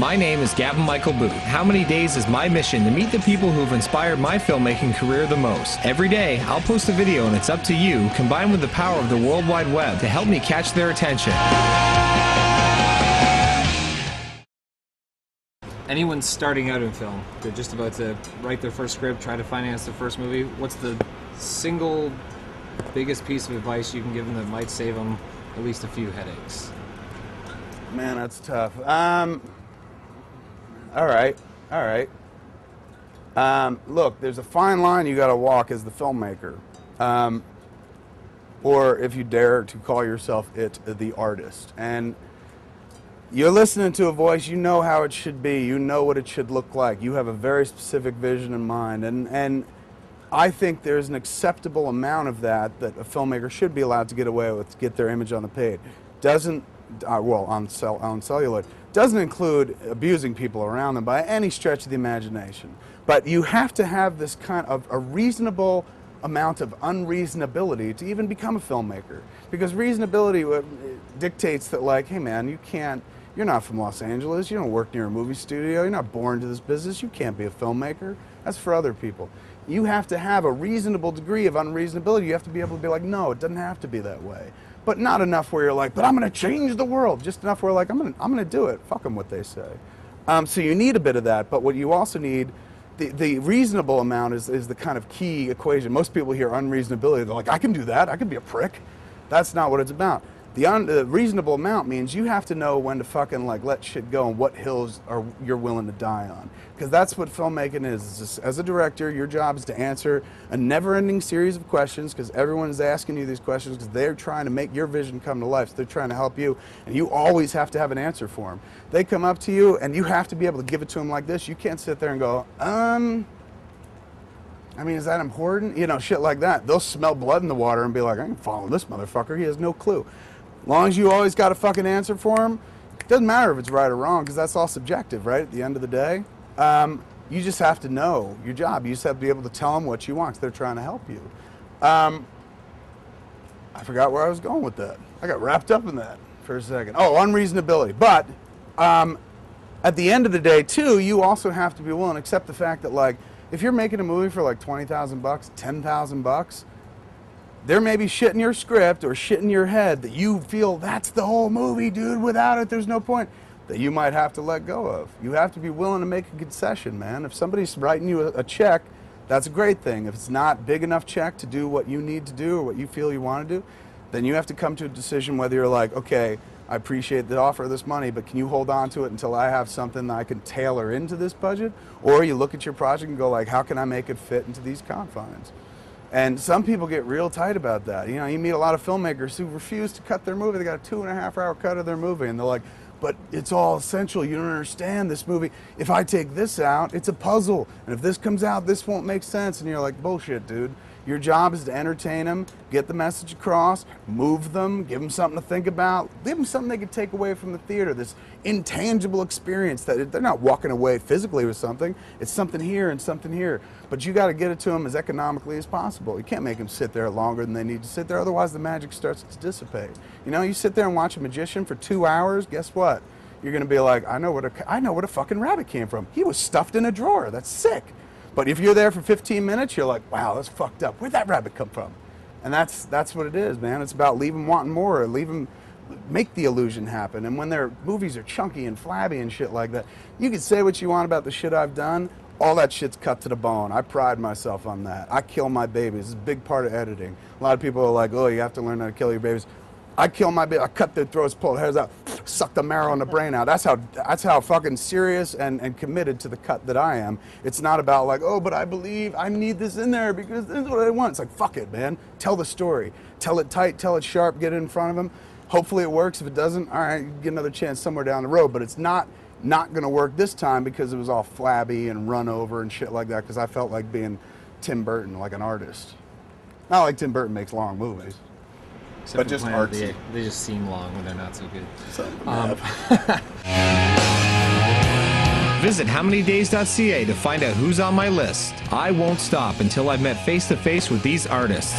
My name is Gavin Michael Booth. How Many Days is my mission to meet the people who've inspired my filmmaking career the most. Every day, I'll post a video and it's up to you, combined with the power of the World Wide Web, to help me catch their attention. Anyone starting out in film, they're just about to write their first script, try to finance their first movie, what's the single biggest piece of advice you can give them that might save them at least a few headaches? Man, that's tough. All right. Look, there's a fine line you got to walk as the filmmaker. Or if you dare to call yourself the artist. And you're listening to a voice, you know how it should be, you know what it should look like, you have a very specific vision in mind, and I think there's an acceptable amount of that a filmmaker should be allowed to get away with, to get their image on the page. Doesn't, well, on celluloid, doesn't include abusing people around them by any stretch of the imagination. But you have to have this kind of a reasonable amount of unreasonability to even become a filmmaker. Because reasonability dictates that, like, hey man, you're not from Los Angeles, you don't work near a movie studio, you're not born to this business, you can't be a filmmaker. That's for other people. You have to have a reasonable degree of unreasonability. You have to be able to be like, no, it doesn't have to be that way. But not enough where you're like, but I'm going to change the world. Just enough where, like, I'm going to do it. Fuck them what they say. So you need a bit of that, but what you also need, the reasonable amount is the kind of key equation. Most people hear unreasonability, they're like, I can do that, I can be a prick. That's not what it's about. The reasonable amount means you have to know when to fucking, like, let shit go and what hills you're willing to die on. Because that's what filmmaking is. As a director, your job is to answer a never-ending series of questions, because everyone's asking you these questions because they're trying to make your vision come to life. So they're trying to help you, and you always have to have an answer for them. They come up to you, and you have to be able to give it to them like this. You can't sit there and go, I mean, is that important? You know, shit like that. They'll smell blood in the water and be like, I can follow this motherfucker. He has no clue. As long as you always got a fucking answer for him, it doesn't matter if it's right or wrong, because that's all subjective, right? At the end of the day, you just have to know your job. You just have to be able to tell them what you want, because they're trying to help you. I forgot where I was going with that. I got wrapped up in that for a second. Oh, unreasonability. But at the end of the day, too, you also have to be willing to accept the fact that, like, if you're making a movie for like $20,000, $10,000, there may be shit in your script or shit in your head that you feel that's the whole movie, dude. Without it, there's no point. That you might have to let go of. You have to be willing to make a concession, man. If somebody's writing you a check, that's a great thing. If it's not big enough check to do what you need to do or what you feel you want to do, then you have to come to a decision whether you're like, okay, I appreciate the offer of this money, but can you hold on to it until I have something that I can tailor into this budget? Or you look at your project and go like, how can I make it fit into these confines? And some people get real tight about that. You know, you meet a lot of filmmakers who refuse to cut their movie. They got a 2.5-hour cut of their movie, and they're like, but it's all essential. You don't understand this movie. If I take this out, it's a puzzle. And if this comes out, this won't make sense. And you're like, bullshit, dude. Your job is to entertain them, get the message across, move them, give them something to think about, give them something they can take away from the theater, this intangible experience that they're not walking away physically with something. It's something here and something here. But you got to get it to them as economically as possible. You can't make them sit there longer than they need to sit there, otherwise the magic starts to dissipate. You know, you sit there and watch a magician for 2 hours, guess what? You're going to be like, I know what a fucking rabbit came from. He was stuffed in a drawer. That's sick. But if you're there for 15 minutes, you're like, wow, that's fucked up. Where'd that rabbit come from? And that's what it is, man. It's about leave them wanting more, leave them, make the illusion happen. And when their movies are chunky and flabby and shit like that, you can say what you want about the shit I've done. All that shit's cut to the bone. I pride myself on that. I kill my babies. It's a big part of editing. A lot of people are like, oh, you have to learn how to kill your babies. I kill my baby. I cut their throats, pull their hairs out, suck the marrow and the brain out. That's how fucking serious and committed to the cut that I am. It's not about like, oh, but I believe I need this in there because this is what I want. It's like, fuck it, man. Tell the story. Tell it tight, tell it sharp, get it in front of them. Hopefully it works. If it doesn't, all right, you get another chance somewhere down the road. But it's not going to work this time because it was all flabby and run over and shit like that, because I felt like being Tim Burton, like an artist. Not like Tim Burton makes long movies. Except but just artsy. They just seem long when they're not so good. Visit howmanydays.ca to find out who's on my list. I won't stop until I've met face to face with these artists.